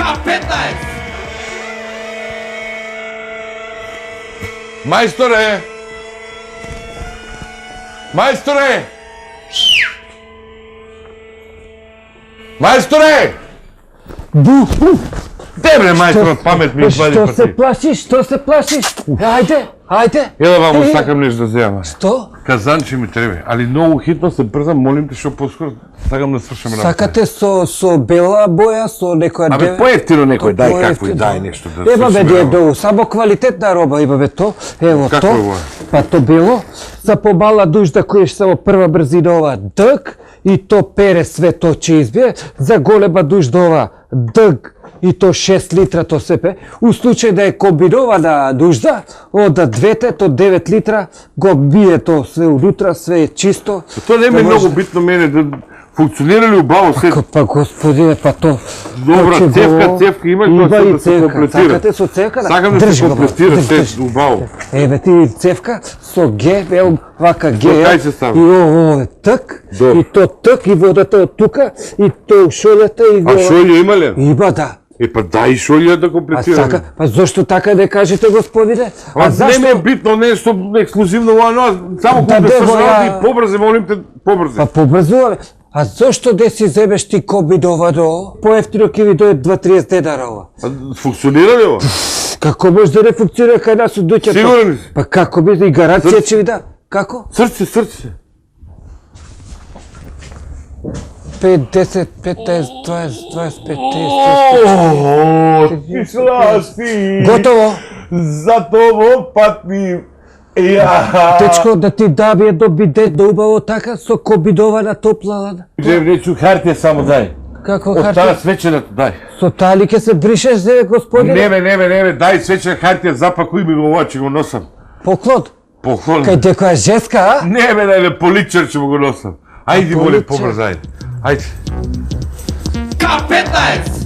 K15! Majstore! Majstore! Majstore! Де бре, majstore, памет ми извади Što пати. se plašiš? Što se plašiš? Ajde. Ја да вам сакам нешто да земам. Što? Казанче ми треба, али многу хитно се брзам, молим те што поскоро сакам да свршам работа. Sakate so bela boja, so nekoja Абе, поевтино некој, дај какво и дај нешто да Еба бе, свршим работа. дедо, само квалитетна роба, еба бе то, ево Какво е то, ова? па то бело, за помала дужда која е само прва брзина ова дъг, и то пере све то че избие, за голема дужда ова дъг, и то 6 литра то се пе. У случај да е комбинована дужда, од двете, то 9 литра, го бие то све унутра, све е чисто. Тоа не ми е Да може- многу битно мене да функционира ли убаво се. Па господине, па то... Добра, то ќе го- цевка има тоа се и да се цевка. комплетира. Сакате со цевка? Сакам да се Држи го, комплетира држи. се убаво. Еве ти цевка со ге, ево вака ге. кај се става? И ово е тък, Добро. и то тък, и водата од тука, и то шолјата и А шолја има ли? Има да. Па дај шолја да А комплетира. сака, па зошто така не кажете господине? А не ми е битно нешто ексклузивно ова, само Да, кога да се бе, работи ја- побрзе, молим те, побрзе. Па побрзуваме. А зошто да си земеш ти комбиновано? Поевтино ќе ви дојде 2-30 денара ова. Функционира ли ова? Како може да не функционира кај нас од дуќето? Сигурен ли си? Па како би и гаранција ќе ви да? Како? Срце, срце. 5, 10, 15, 20, 25, 30, О, ти сласти. Готово. За тоа патни. Ја. Течко, да ти даби едно биде да убаво така со комбинована топла лада. Речу хартија само дај. Како Од таа хартија? свечената дај. Со таа ли ќе се бришеш, господине? Не, дај свечена хартија, запакуј ми го ова, ќе го носам. Поклон. Поклон. Кај некоја женска, а? Не, дај, поличар ќе му го носам. Ајди, моли, поличар? побрзај. Ајде. K15!